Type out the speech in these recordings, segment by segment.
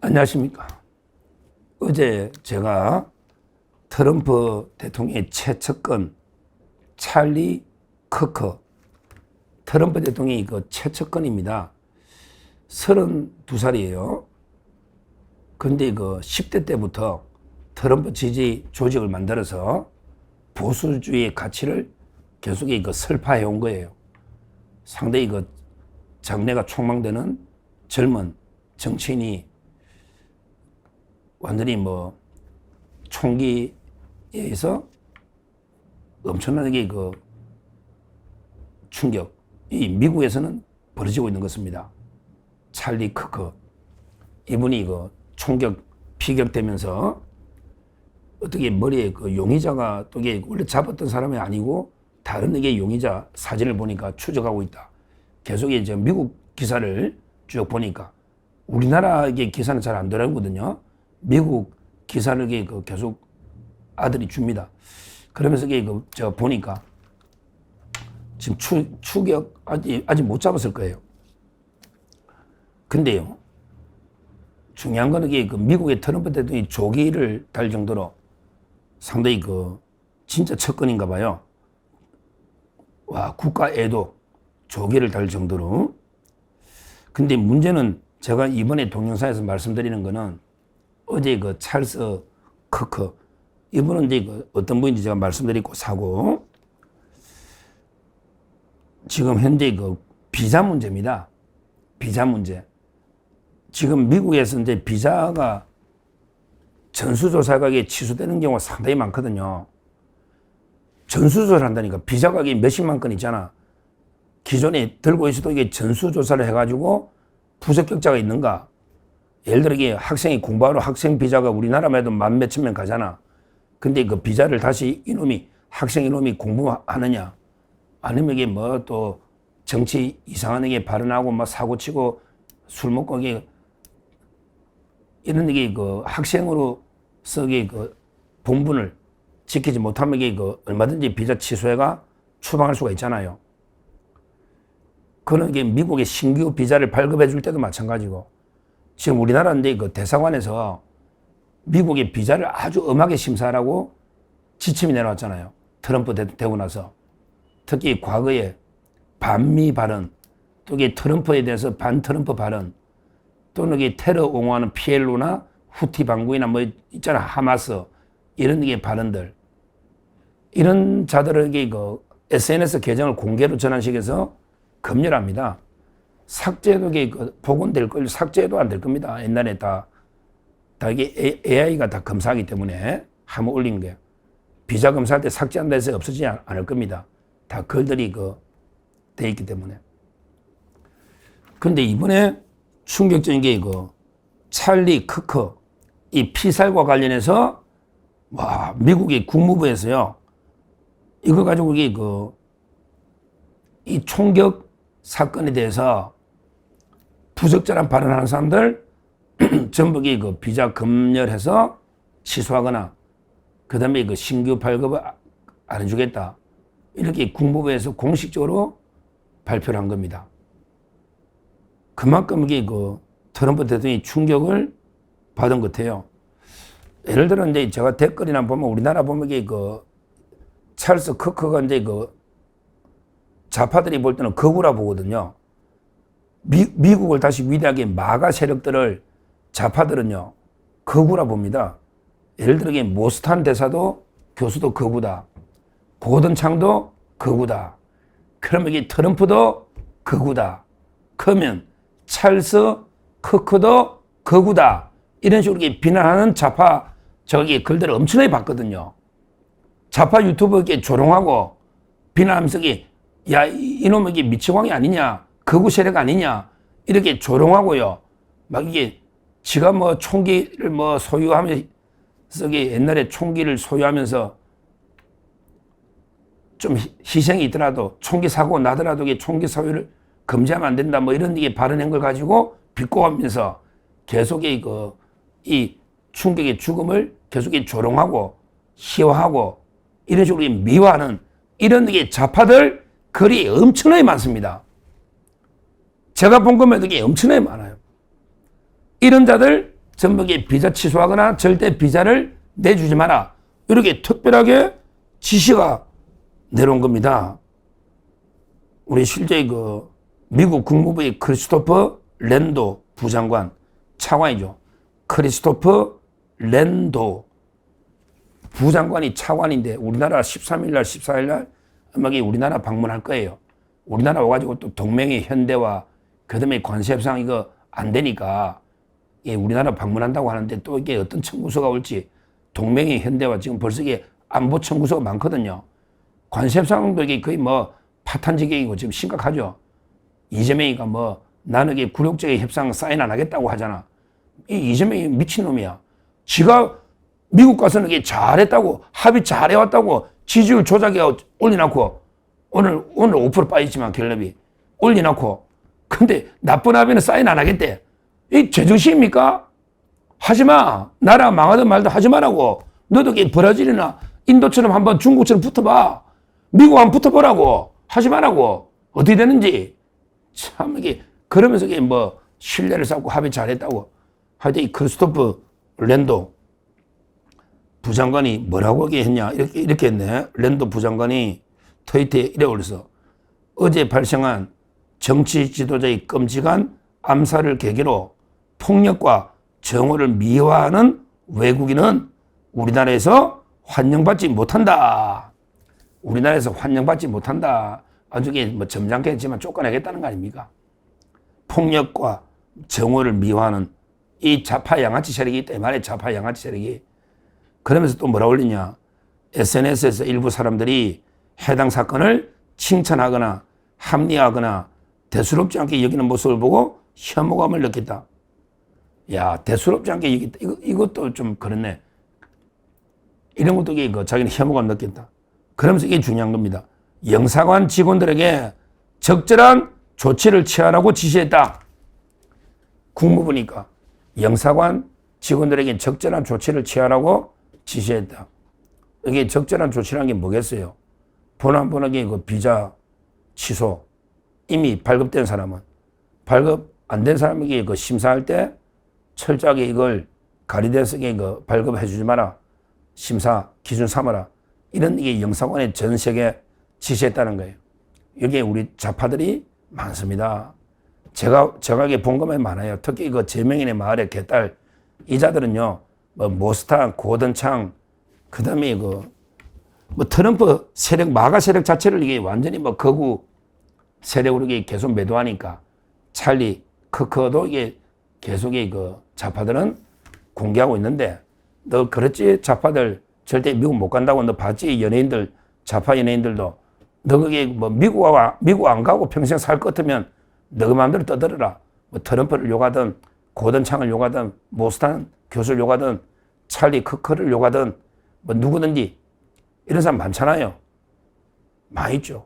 안녕하십니까. 어제 제가 트럼프 대통령의 최측근 찰리 커커, 트럼프 대통령이 그 최측근입니다. 32살이에요. 근데 그 10대 때부터 트럼프 지지 조직을 만들어서 보수주의의 가치를 계속 설파해 온 거예요. 상당히 장래가 촉망되는 젊은 정치인이 완전히 총기에 의해서 엄청나게 충격이 미국에서는 벌어지고 있는 것입니다. 찰리 커커 이분이 총격 피격되면서 어떻게 머리에 용의자가 또 원래 잡았던 사람이 아니고 다른 용의자 사진을 보니까 추적하고 있다. 계속 이제 미국 기사를 쭉 보니까 우리나라 기사는 잘 안 들어오거든요. 미국 기사를 계속 아들이 줍니다. 그러면서 저 보니까 지금 추격 아직 못 잡았을 거예요. 근데요, 중요한 거는 미국의 트럼프 대통령이 조기를 달 정도로 상당히 진짜 측근인가 봐요. 와, 국가애도 조기를 달 정도로. 근데 문제는 제가 이번에 동영상에서 말씀드리는 거는 어제 찰스 커커 이분은 이제 어떤 분인지 제가 말씀드리고 사고, 지금 현재 비자 문제입니다. 비자 문제. 지금 미국에서 이제 비자가 전수조사 가격이 취소되는 경우가 상당히 많거든요. 전수조사를 한다니까. 비자 가격이 몇십만 건 있잖아. 기존에 들고 있어도 이게 전수조사를 해가지고 부적격자가 있는가. 예를 들어 학생이 공부하러 학생 비자가 우리나라만 해도 만 몇천 명 가잖아. 근데 그 비자를 다시 학생 이놈이 공부하느냐. 아니면 이게 또 정치 이상한 발언하고 사고치고 술 먹고 이런 학생으로서 본분을 지키지 못하면 얼마든지 비자 취소해가 추방할 수가 있잖아요. 그런 미국의 신규 비자를 발급해 줄 때도 마찬가지고, 지금 우리나라는 대사관에서 미국의 비자를 아주 엄하게 심사하라고 지침이 내려왔잖아요. 트럼프 되고 나서. 특히 과거에 반미 발언, 또 트럼프에 대해서 반트럼프 발언, 또는 테러 옹호하는 PLO나 후티 반군이나 있잖아, 하마스, 이런 발언들. 이런 자들에게 SNS 계정을 공개로 전환식해서 검열합니다. 삭제도 복원될 걸 삭제도 안 될 겁니다. 옛날에 다 이게 AI가 다 검사하기 때문에 한번 올린 게 비자 검사할 때 삭제한다 해서 없어지지 않을 겁니다. 다 글들이 돼 있기 때문에. 근데 이번에 충격적인 게 찰리 커커 이 피살과 관련해서 미국의 국무부에서요, 이거 가지고 이 총격 사건에 대해서 부적절한 발언하는 사람들 전부 비자 검열해서 취소하거나 그 다음에 신규 발급을 안 해주겠다. 이렇게 국무부에서 공식적으로 발표를 한 겁니다. 그만큼 트럼프 대통령이 충격을 받은 것 같아요. 예를 들어 이제 제가 댓글이나 보면 우리나라 보면 찰스 커커가 이제 좌파들이 볼 때는 거구라 보거든요. 미국을 다시 위대하게 마가 세력들을 좌파들은요, 거구라 봅니다. 예를 들어 모스탄 대사도 교수도 거구다. 고든 창도 거구다. 그러면 트럼프도 거구다. 그러면 찰스 커커도 거구다. 이런 식으로 비난하는 좌파 글들을 엄청나게 봤거든요. 좌파 유튜버 조롱하고 비난하면서 야, 이놈에게 미치광이 아니냐, 거구 세력 아니냐, 이렇게 조롱하고요. 지가 총기를 소유하면서, 옛날에 총기를 소유하면서 좀 희생이 있더라도, 총기 사고 나더라도 총기 소유를 금지하면 안 된다, 이런 발언한 걸 가지고 비꼬하면서 계속 이 충격의 죽음을 계속 조롱하고, 희화하고, 이런 식으로 미화하는 이런 좌파들 글이 엄청나게 많습니다. 제가 본 것만 해도 엄청나게 많아요. 이런 자들 전부 비자 취소하거나 절대 비자를 내주지 마라. 이렇게 특별하게 지시가 내려온 겁니다. 우리 실제 미국 국무부의 크리스토퍼 랜도 부장관, 차관이죠. 크리스토퍼 랜도 부장관이 차관인데 우리나라 13일 날, 14일 날 음악이 우리나라 방문할 거예요. 우리나라 와가지고 또 동맹의 현대와 그다음에 관세협상 이거 안 되니까 우리나라 방문한다고 하는데 또 이게 어떤 청구서가 올지 동맹의 현대와 지금 벌써 이게 안보 청구서가 많거든요. 관세협상도 이게 거의 파탄지경이고 지금 심각하죠. 이재명이가 나는 이게 굴욕적인 협상 사인 안 하겠다고 하잖아. 이 이재명이 미친놈이야. 지가 미국 가서는 이게 잘했다고, 합의 잘해왔다고 지지율 조작해 올려놓고 오늘 5% 빠졌지만 갤럽이 올려놓고 근데 나쁜 합의는 사인 안 하겠대. 이 제정신입니까? 하지마. 나라 망하든 말든 하지 말라고. 너도 브라질이나 인도처럼 한번 중국처럼 붙어봐. 미국 한번 붙어보라고. 하지 말라고. 어떻게 되는지. 참 이게 그러면서 이게 신뢰를 쌓고 합의 잘했다고. 하여튼 이 크리스토프 랜도 부장관이 뭐라고 얘기했냐. 이렇게 했네. 랜도 부장관이 트위터에 이래 올려서 어제 발생한 정치 지도자의 끔찍한 암살을 계기로 폭력과 정오를 미화하는 외국인은 우리나라에서 환영받지 못한다. 우리나라에서 환영받지 못한다. 아주 점잖게 했지만 쫓아내겠다는 거 아닙니까? 폭력과 정오를 미화하는 이 좌파 양아치 세력이 있다. 이 말에 좌파 양아치 세력이. 그러면서 또 뭐라 올리냐. SNS에서 일부 사람들이 해당 사건을 칭찬하거나 합리화하거나 대수롭지 않게 여기는 모습을 보고 혐오감을 느꼈다. 야, 대수롭지 않게 여겼다. 이것도 좀 그렇네. 이런 것도 자기는 혐오감 느꼈다. 그러면서 이게 중요한 겁니다. 영사관 직원들에게 적절한 조치를 취하라고 지시했다. 국무부니까 영사관 직원들에게 적절한 조치를 취하라고 지시했다. 이게 적절한 조치라는 게 뭐겠어요? 보나보나게 비자 취소. 이미 발급된 사람은 발급 안 된 사람에게 심사할 때 철저하게 이걸 가리대서 발급해 주지 마라. 심사 기준 삼아라. 이런 이게 영사관의 전색에 지시했다는 거예요. 여기에 우리 좌파들이 많습니다. 제가 본 것만 많아요. 특히 제명인의 마을의 개딸 이자들은요. 모스탄, 고든창, 그 다음에 트럼프 세력, 마가 세력 자체를 이게 완전히 거구 세력으로 계속 매도하니까 찰리, 크커도 이게 계속 좌파들은 공개하고 있는데 너 그렇지? 좌파들 절대 미국 못 간다고 너 봤지? 연예인들, 좌파 연예인들도 너 그게 미국 안 가고 평생 살 것 같으면 너 마음대로 떠들어라. 트럼프를 욕하든 고든창을 욕하든 모스탄 교수를 욕하든 찰리 크커를 욕하든 누구든지 이런 사람 많잖아요. 많이 있죠.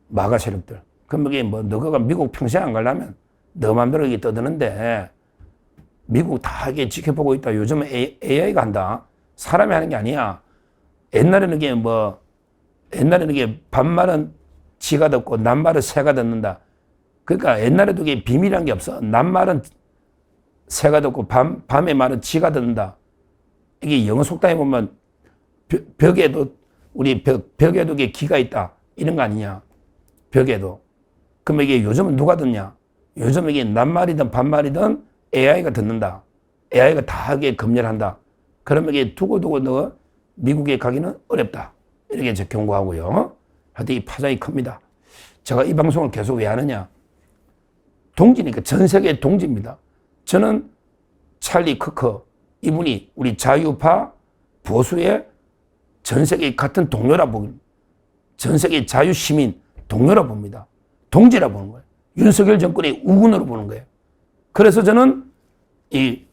마가 세력들. 그럼 이게 너가 미국 평생 안 가려면 너 마음대로 이게 떠드는데 미국 다 이게 지켜보고 있다. 요즘은 AI가 한다. 사람이 하는 게 아니야. 옛날에는 이게 반말은 지가 듣고 낱말은 새가 듣는다. 그러니까 옛날에도 이게 비밀이란 게 없어. 낱말은 새가 듣고 밤의 말은 지가 듣는다. 이게 영어 속담에 보면 벽에도 이게 기가 있다. 이런 거 아니냐. 벽에도. 그럼 이게 요즘은 누가 듣냐? 요즘 이게 낱말이든 반말이든 AI가 듣는다. AI가 다 하게 검열한다. 그러면 이게 두고두고 너 미국에 가기는 어렵다. 이렇게 저 경고하고요. 하여튼 이 파장이 큽니다. 제가 이 방송을 계속 왜 하느냐? 동지니까 전 세계 동지입니다. 저는 찰리 크커 이분이 우리 자유파 보수의 전 세계 같은 동료라 봅니다. 전 세계 자유시민 동료라 봅니다. 동지라 보는 거예요. 윤석열 정권의 우군으로 보는 거예요. 그래서 저는 이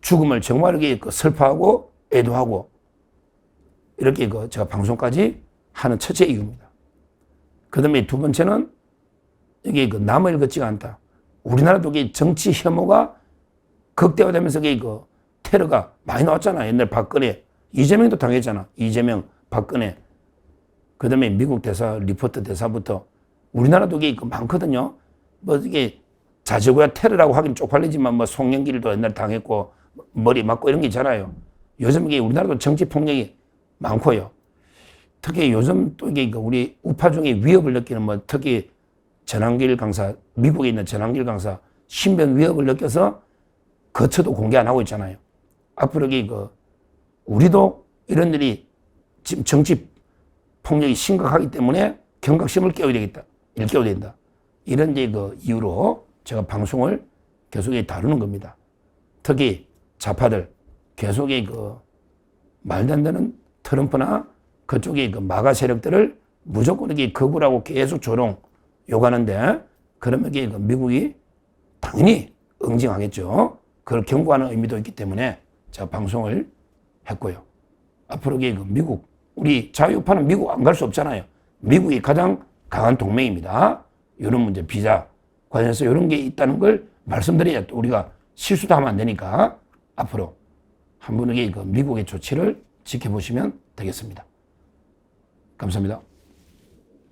죽음을 정말 이렇게 슬퍼하고 애도하고 이렇게 제가 방송까지 하는 첫째 이유입니다. 그 다음에 두 번째는 이게 남을 걷지가 않다. 우리나라도 정치 혐오가 극대화되면서 테러가 많이 나왔잖아. 옛날 박근혜, 이재명도 당했잖아. 이재명, 박근혜. 그 다음에 미국 대사, 리포터 대사부터 우리나라도 이게 많거든요. 이게 자주고야 테러라고 하긴 쪽팔리지만 송영길도 옛날 당했고 머리 맞고 이런 게 있잖아요. 요즘 이게 우리나라도 정치 폭력이 많고요. 특히 요즘 또 이게 우리 우파 중에 위협을 느끼는 뭐 특히 전한길 강사, 미국에 있는 전한길 강사 신변 위협을 느껴서 거처도 공개 안 하고 있잖아요. 앞으로 이게 우리도 이런 일이 지금 정치 폭력이 심각하기 때문에 경각심을 깨워야 되겠다. 일깨워야 된다. 이런 이제 이유로 제가 방송을 계속 다루는 겁니다. 특히 좌파들 계속의 말도 안 되는 트럼프나 그쪽의 마가 세력들을 무조건 이렇게 거부를 하고 계속 조롱 요구하는데 그러면 이게 미국이 당연히 응징하겠죠. 그걸 경고하는 의미도 있기 때문에 제가 방송을 했고요. 앞으로 이게 미국, 우리 자유파는 미국 안 갈 수 없잖아요. 미국이 가장 강한 동맹입니다. 이런 문제, 비자 관련해서 이런 게 있다는 걸 말씀드려야 또 우리가 실수도 하면 안 되니까 앞으로 한 분에게 미국의 조치를 지켜보시면 되겠습니다. 감사합니다.